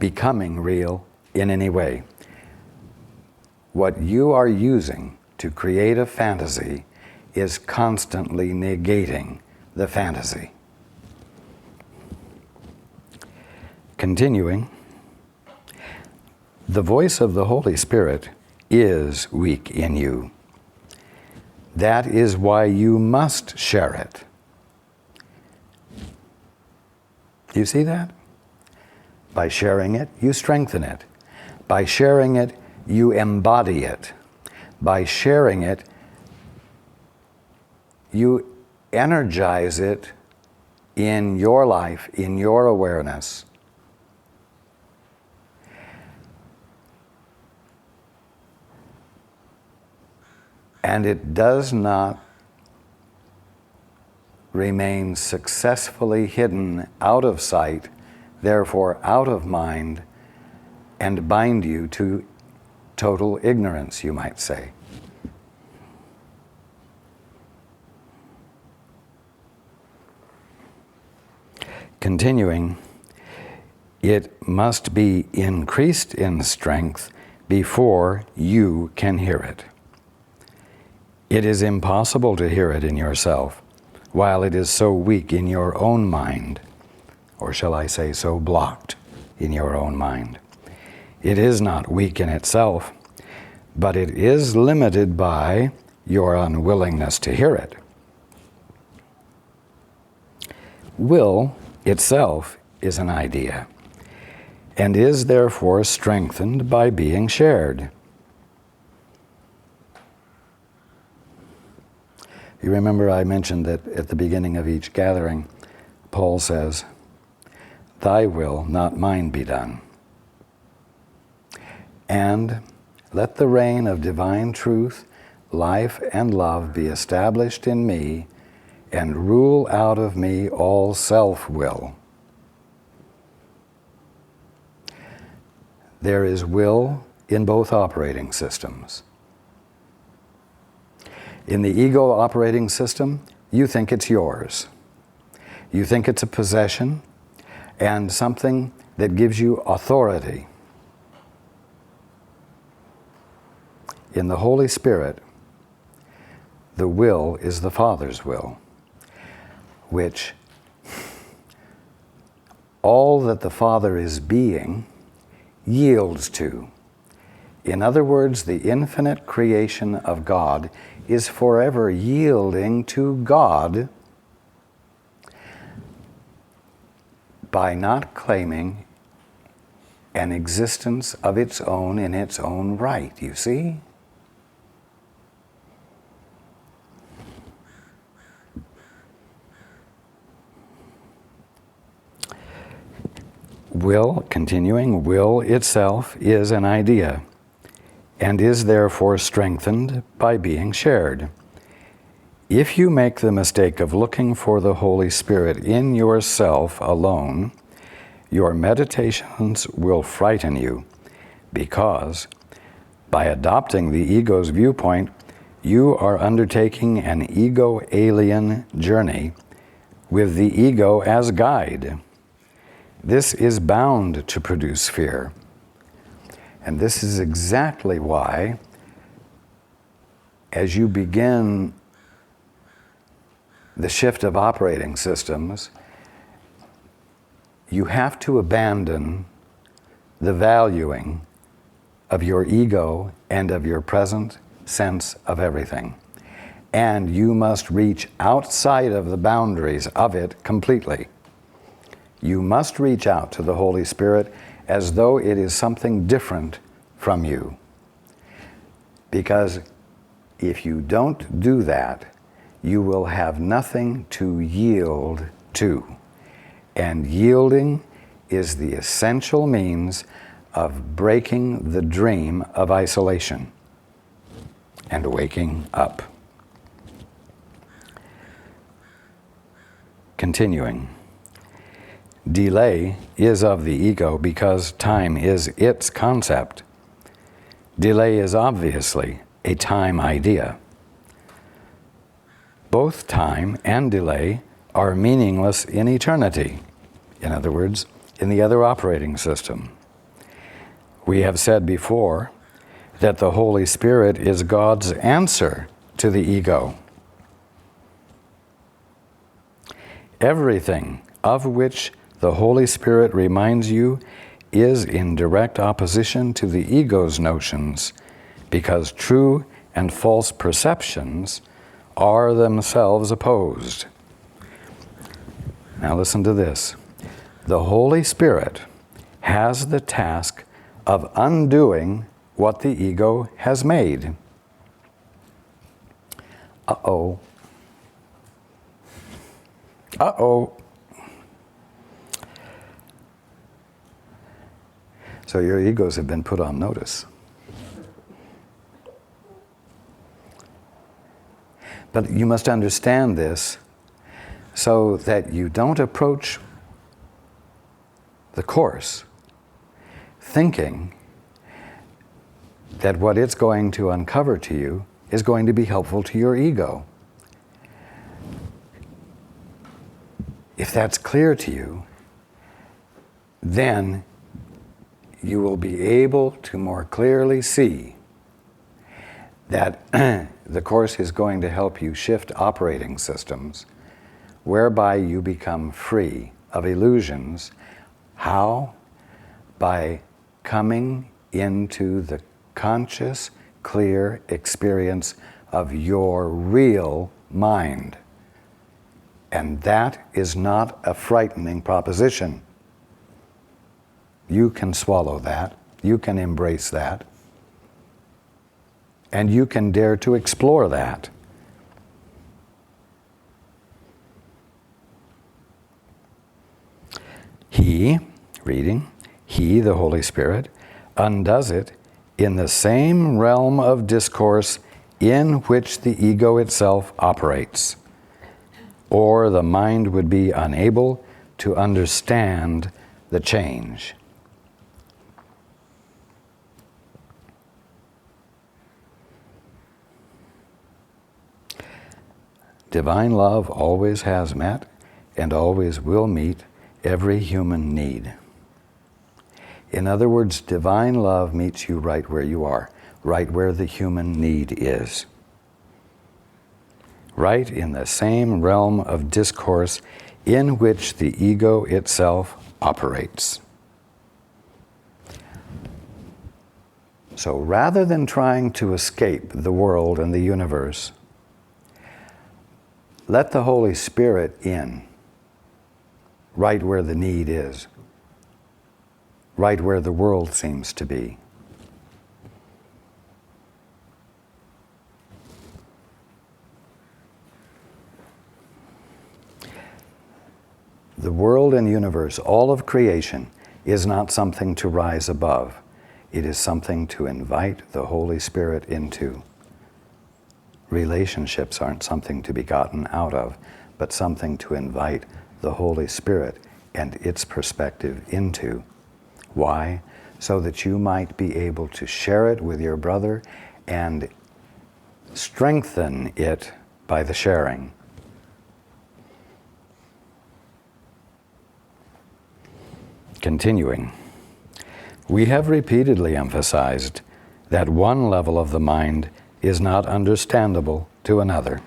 becoming real in any way. What you are using to create a fantasy is constantly negating the fantasy. Continuing, the voice of the Holy Spirit is weak in you. That is why you must share it. Do you see that? By sharing it, you strengthen it. By sharing it, you embody it. By sharing it, you energize it in your life, in your awareness. And it does not remain successfully hidden out of sight, therefore out of mind, and bind you to total ignorance, you might say. Continuing, it must be increased in strength before you can hear it. It is impossible to hear it in yourself, while it is so weak in your own mind, or shall I say so blocked in your own mind. It is not weak in itself, but it is limited by your unwillingness to hear it. Will itself is an idea, and is therefore strengthened by being shared. You remember I mentioned that at the beginning of each gathering, Paul says, "Thy will, not mine, be done." And let the reign of divine truth, life, and love be established in me and rule out of me all self-will. There is will in both operating systems. In the ego operating system, you think it's yours. You think it's a possession and something that gives you authority. In the Holy Spirit, the will is the Father's will, which all that the Father is being yields to. In other words, the infinite creation of God is forever yielding to God by not claiming an existence of its own in its own right, you see? Will, continuing, will itself is an idea, and is therefore strengthened by being shared. If you make the mistake of looking for the Holy Spirit in yourself alone, your meditations will frighten you, because by adopting the ego's viewpoint, you are undertaking an ego-alien journey with the ego as guide. This is bound to produce fear. And this is exactly why, as you begin the shift of operating systems, you have to abandon the valuing of your ego and of your present sense of everything. And you must reach outside of the boundaries of it completely. You must reach out to the Holy Spirit as though it is something different from you. Because if you don't do that, you will have nothing to yield to. And yielding is the essential means of breaking the dream of isolation and waking up. Continuing. Delay is of the ego because time is its concept. Delay is obviously a time idea. Both time and delay are meaningless in eternity. In other words, in the other operating system. We have said before that the Holy Spirit is God's answer to the ego. Everything of which the Holy Spirit reminds you is in direct opposition to the ego's notions, because true and false perceptions are themselves opposed. Now listen to this. The Holy Spirit has the task of undoing what the ego has made. Uh-oh. Uh-oh. So your egos have been put on notice. But you must understand this so that you don't approach the Course thinking that what it's going to uncover to you is going to be helpful to your ego. If that's clear to you, then you will be able to more clearly see that the Course is going to help you shift operating systems whereby you become free of illusions. How? By coming into the conscious, clear experience of your real mind. And that is not a frightening proposition. You can swallow that. You can embrace that. And you can dare to explore that. He, the Holy Spirit, undoes it in the same realm of discourse in which the ego itself operates, or the mind would be unable to understand the change. Divine love always has met and always will meet every human need. In other words, divine love meets you right where you are, right where the human need is. Right in the same realm of discourse in which the ego itself operates. So rather than trying to escape the world and the universe, let the Holy Spirit in, right where the need is, right where the world seems to be. The world and universe, all of creation, is not something to rise above. It is something to invite the Holy Spirit into. Relationships aren't something to be gotten out of, but something to invite the Holy Spirit and its perspective into. Why? So that you might be able to share it with your brother and strengthen it by the sharing. Continuing, we have repeatedly emphasized that one level of the mind is not understandable to another.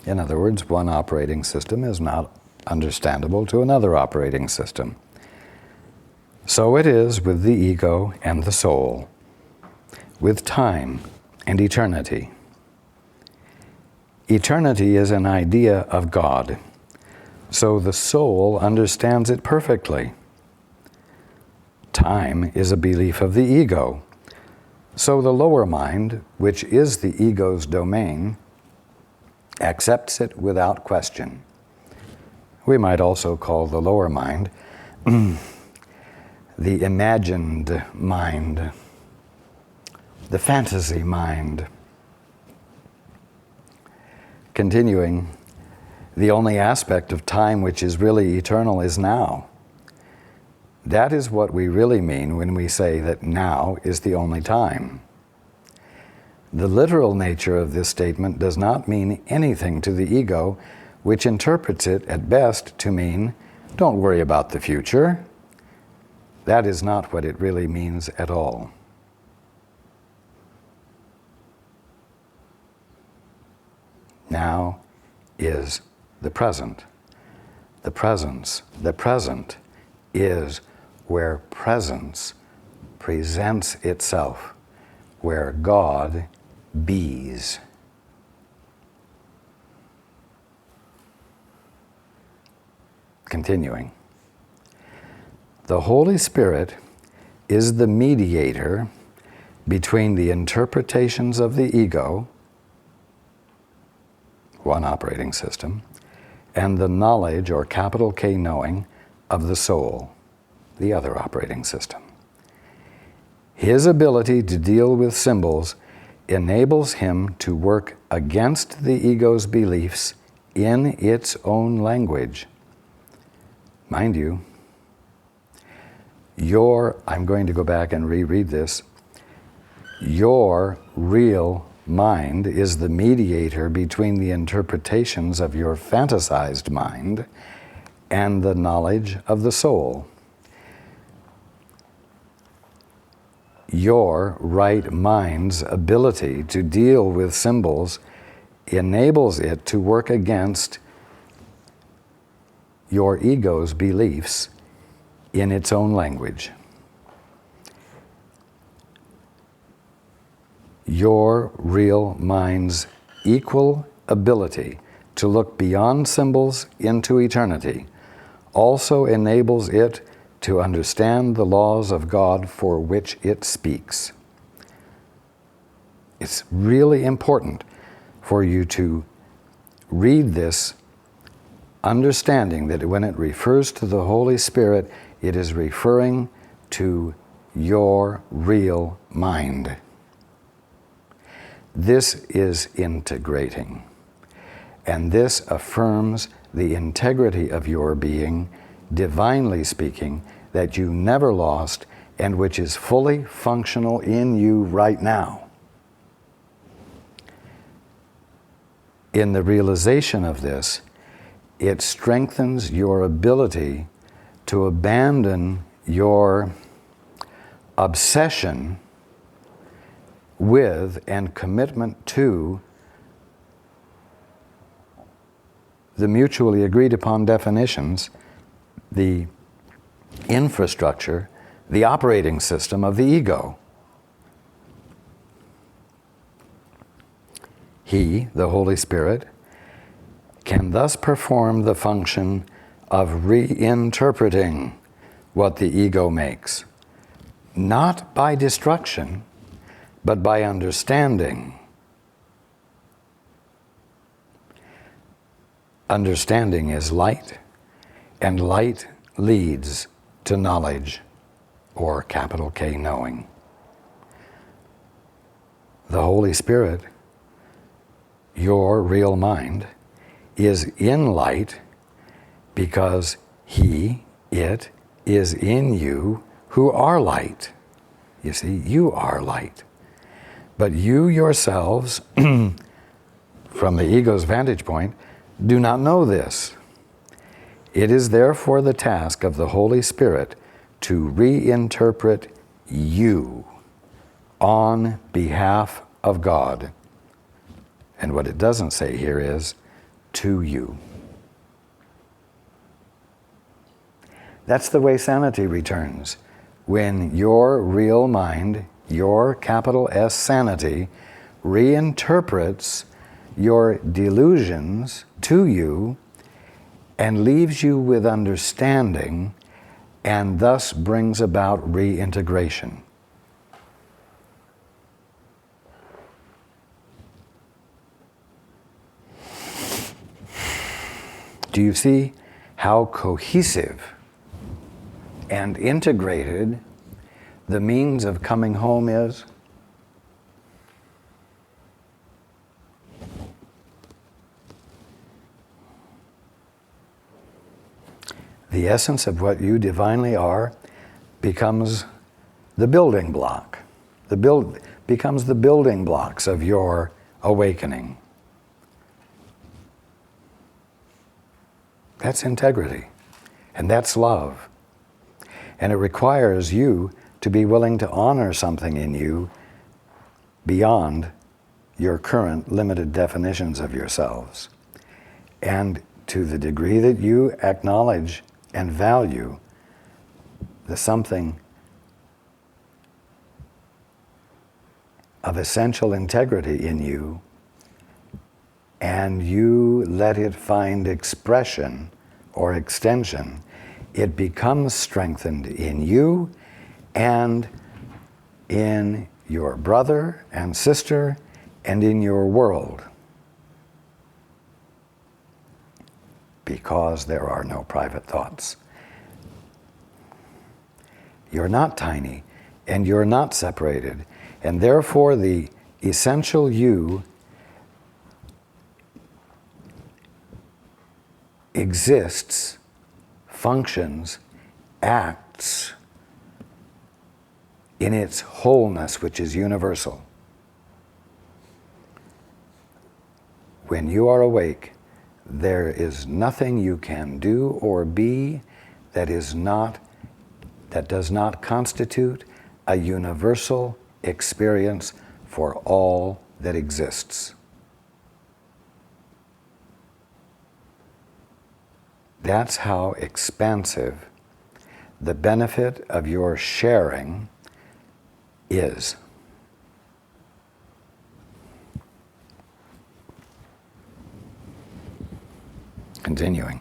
In other words, one operating system is not understandable to another operating system. So it is with the ego and the soul, with time and eternity. Eternity is an idea of God, so the soul understands it perfectly. Time is a belief of the ego, so the lower mind, which is the ego's domain, accepts it without question. We might also call the lower mind the imagined mind, the fantasy mind. Continuing, the only aspect of time which is really eternal is now. That is what we really mean when we say that now is the only time. The literal nature of this statement does not mean anything to the ego, which interprets it at best to mean, don't worry about the future. That is not what it really means at all. Now is the present. The presence. The present is where presence presents itself, where God bees. Continuing. The Holy Spirit is the mediator between the interpretations of the ego, one operating system, and the knowledge, or capital K knowing, of the soul, the other operating system. His ability to deal with symbols enables him to work against the ego's beliefs in its own language. Mind you, I'm going to go back and reread this. Your real mind is the mediator between the interpretations of your fantasized mind and the knowledge of the soul. Your right mind's ability to deal with symbols enables it to work against your ego's beliefs in its own language. Your real mind's equal ability to look beyond symbols into eternity also enables it to understand the laws of God for which it speaks. It's really important for you to read this, understanding that when it refers to the Holy Spirit, it is referring to your real mind. This is integrating, and this affirms the integrity of your being, divinely speaking, that you never lost and which is fully functional in you right now. In the realization of this, it strengthens your ability to abandon your obsession with and commitment to the mutually agreed upon definitions, the infrastructure, the operating system of the ego. He, the Holy Spirit, can thus perform the function of reinterpreting what the ego makes, not by destruction, but by understanding. Understanding is light, and light leads to knowledge, or capital K knowing. The Holy Spirit, your real mind, is in light because He, it, is in you who are light. You see, you are light. But you yourselves, from the ego's vantage point, do not know this. It is therefore the task of the Holy Spirit to reinterpret you on behalf of God. And what it doesn't say here is, to you. That's the way sanity returns. When your real mind, your capital S sanity, reinterprets your delusions to you and leaves you with understanding, and thus brings about reintegration. Do you see how cohesive and integrated the means of coming home is? The essence of what you divinely are becomes the building block. Becomes the building blocks of your awakening. That's integrity, and that's love. And it requires you to be willing to honor something in you beyond your current limited definitions of yourselves. And to the degree that you acknowledge and value the something of essential integrity in you, and you let it find expression or extension, it becomes strengthened in you and in your brother and sister and in your world, because there are no private thoughts. You're not tiny, and you're not separated, and therefore the essential you exists, functions, acts in its wholeness, which is universal. When you are awake, there is nothing you can do or be that does not constitute a universal experience for all that exists. That's how expansive the benefit of your sharing is. Continuing.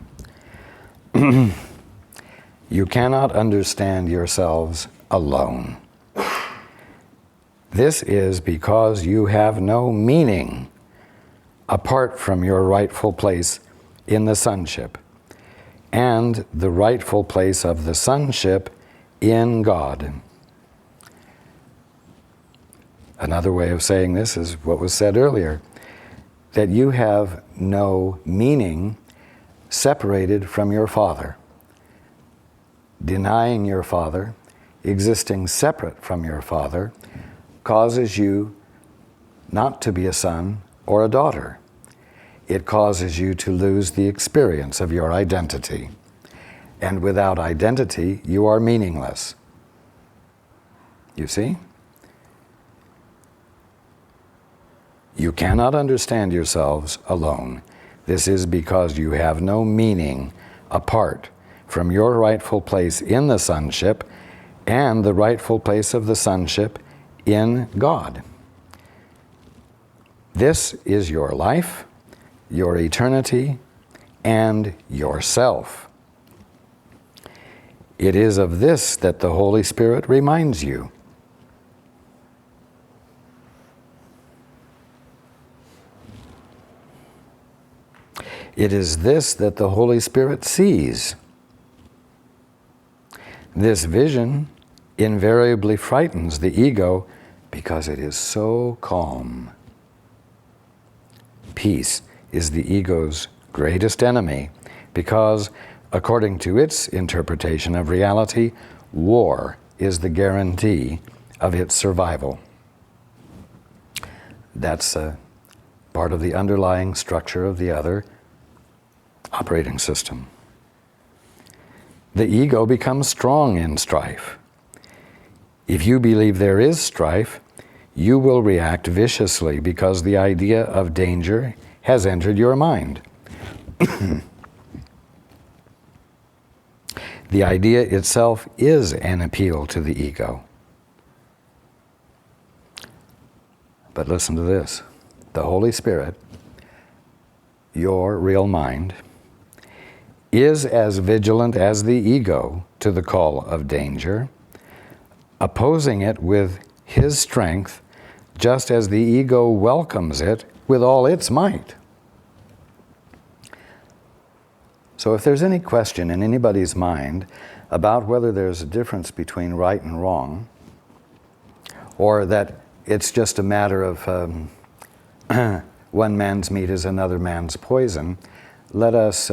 You cannot understand yourselves alone. This is because you have no meaning apart from your rightful place in the sonship and the rightful place of the sonship in God. Another way of saying this is what was said earlier, that you have no meaning separated from your Father. Denying your Father, existing separate from your Father, causes you not to be a son or a daughter. It causes you to lose the experience of your identity. And without identity, you are meaningless. You see? You cannot understand yourselves alone. This is because you have no meaning apart from your rightful place in the sonship and the rightful place of the sonship in God. This is your life, your eternity, and yourself. It is of this that the Holy Spirit reminds you. It is this that the Holy Spirit sees. This vision invariably frightens the ego because it is so calm. Peace is the ego's greatest enemy because, according to its interpretation of reality, war is the guarantee of its survival. That's part of the underlying structure of the other operating system. The ego becomes strong in strife. If you believe there is strife, you will react viciously because the idea of danger has entered your mind. The idea itself is an appeal to the ego. But listen to this. The Holy Spirit, your real mind, is as vigilant as the ego to the call of danger, opposing it with his strength, just as the ego welcomes it with all its might. So if there's any question in anybody's mind about whether there's a difference between right and wrong, or that it's just a matter of one man's meat is another man's poison, let us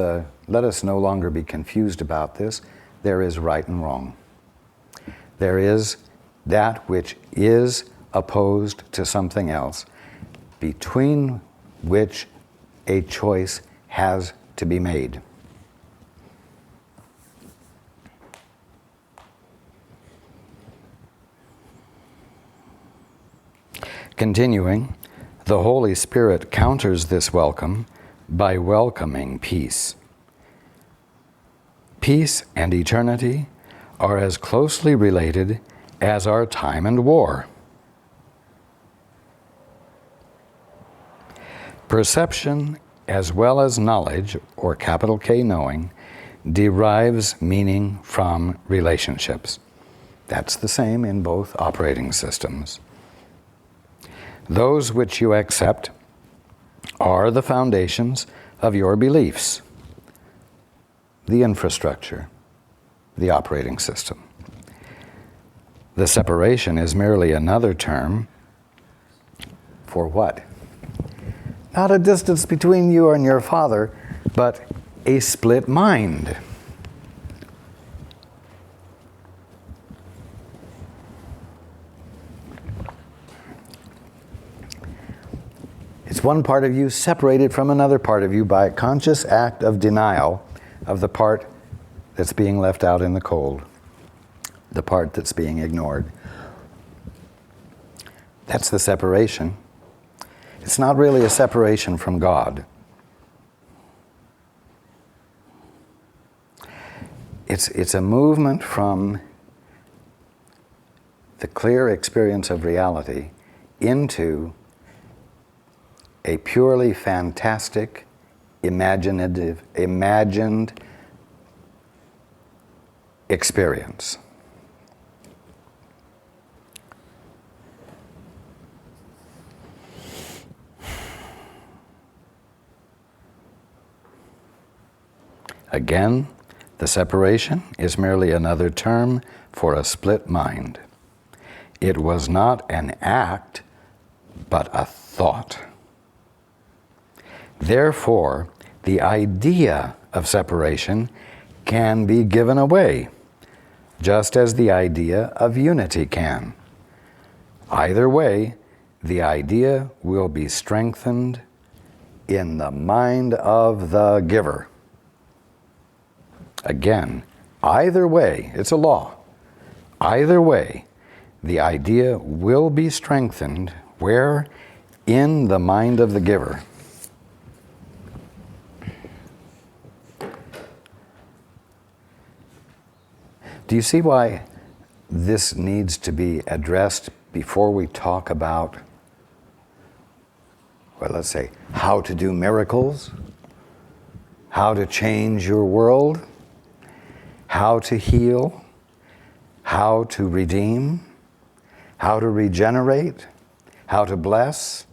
no longer be confused about this. There is right and wrong. There is that which is opposed to something else, between which a choice has to be made. Continuing, the Holy Spirit counters this welcome by welcoming peace. Peace and eternity are as closely related as are time and war. Perception, as well as knowledge, or capital K knowing, derives meaning from relationships. That's the same in both operating systems. Those which you accept are the foundations of your beliefs, the infrastructure, the operating system. The separation is merely another term for what? Not a distance between you and your Father, but a split mind. It's one part of you separated from another part of you by a conscious act of denial of the part that's being left out in the cold, the part that's being ignored. That's the separation. It's not really a separation from God. It's a movement from the clear experience of reality into a purely fantastic, imagined experience. Again, the separation is merely another term for a split mind. It was not an act, but a thought. Therefore, the idea of separation can be given away, just as the idea of unity can. Either way, the idea will be strengthened in the mind of the giver. Again, either way, it's a law. Either way, the idea will be strengthened where? In the mind of the giver. Do you see why this needs to be addressed before we talk about, well, let's say, how to do miracles, how to change your world, how to heal, how to redeem, how to regenerate, how to bless?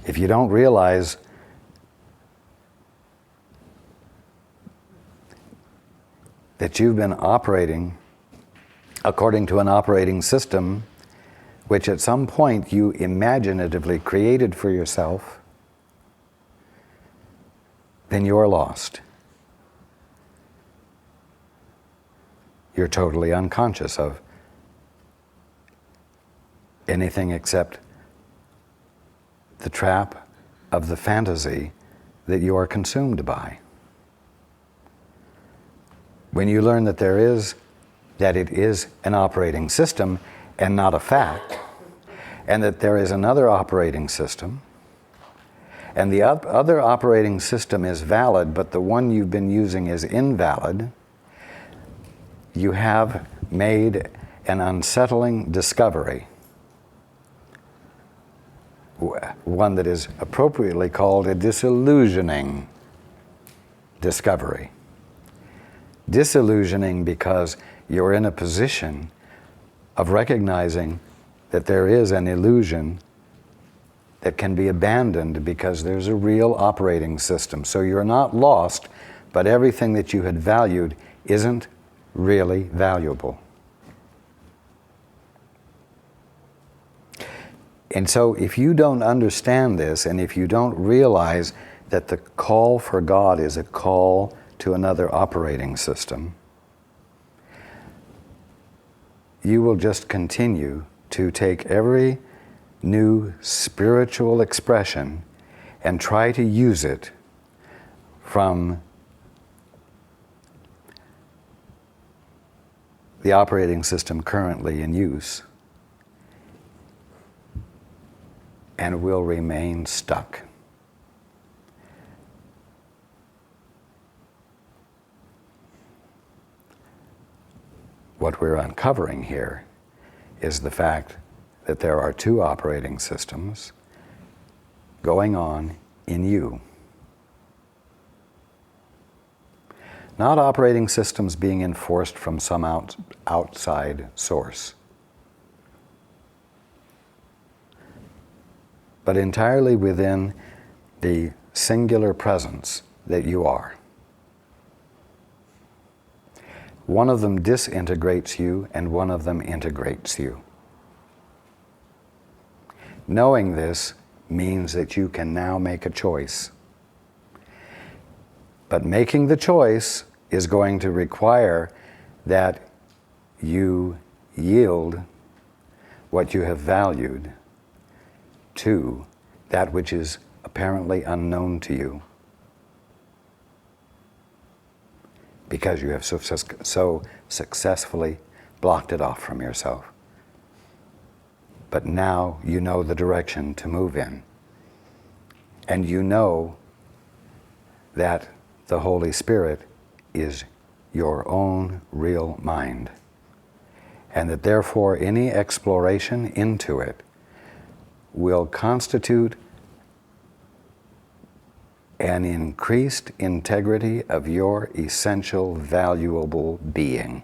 If you don't realize that you've been operating according to an operating system which at some point you imaginatively created for yourself, then you're lost. You're totally unconscious of anything except the trap of the fantasy that you are consumed by. When you learn that it is an operating system and not a fact, and that there is another operating system, and the other operating system is valid, but the one you've been using is invalid, you have made an unsettling discovery, one that is appropriately called a disillusioning discovery. Disillusioning because you're in a position of recognizing that there is an illusion that can be abandoned because there's a real operating system. So you're not lost, but everything that you had valued isn't really valuable. And so if you don't understand this, and if you don't realize that the call for God is a call to another operating system, you will just continue to take every new spiritual expression and try to use it from the operating system currently in use, and will remain stuck. What we're uncovering here is the fact that there are two operating systems going on in you. Not operating systems being enforced from some outside source, but entirely within the singular presence that you are. One of them disintegrates you, and one of them integrates you. Knowing this means that you can now make a choice. But making the choice is going to require that you yield what you have valued to that which is apparently unknown to you, because you have so successfully blocked it off from yourself. But now you know the direction to move in, and you know that the Holy Spirit is your own real mind, and that therefore any exploration into it will constitute an increased integrity of your essential, valuable being.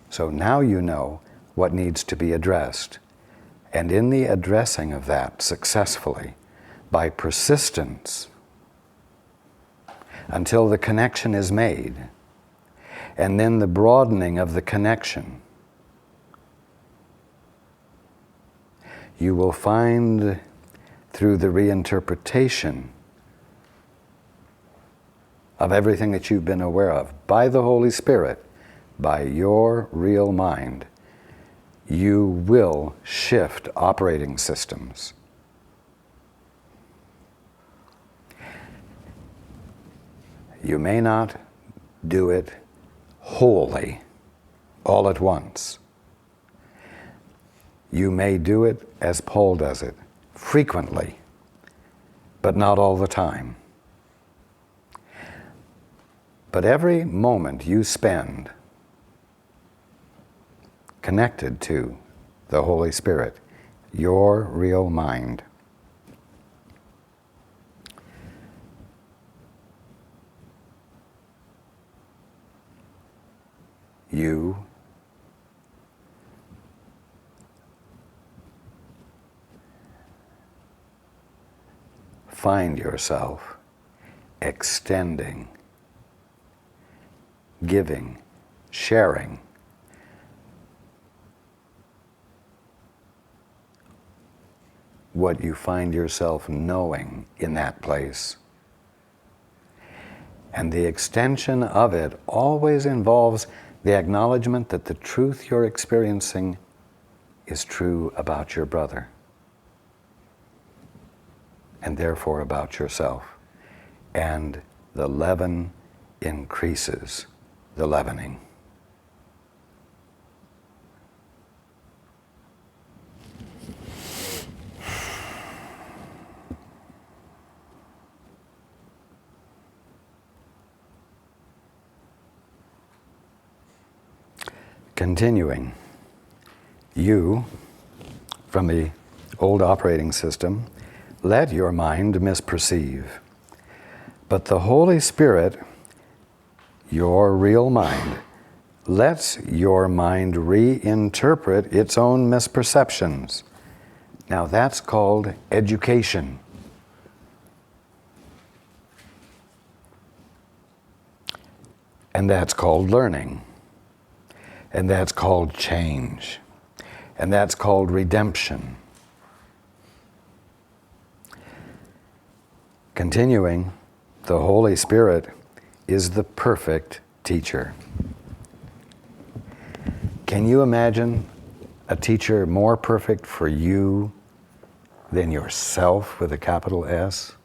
So now you know what needs to be addressed. And in the addressing of that successfully, by persistence, until the connection is made, and then the broadening of the connection, you will find through the reinterpretation of everything that you've been aware of by the Holy Spirit, by your real mind, you will shift operating systems. You may not do it wholly, all at once. You may do it as Paul does it, frequently, but not all the time. But every moment you spend connected to the Holy Spirit, your real mind, you find yourself extending, giving, sharing what you find yourself knowing in that place. And the extension of it always involves the acknowledgement that the truth you're experiencing is true about your brother, and therefore about yourself. And the leaven increases the leavening. Continuing, you, from the old operating system, let your mind misperceive. But the Holy Spirit, your real mind, lets your mind reinterpret its own misperceptions. Now that's called education. And that's called learning. And that's called change. And that's called redemption. Continuing, the Holy Spirit is the perfect teacher. Can you imagine a teacher more perfect for you than yourself with a capital S?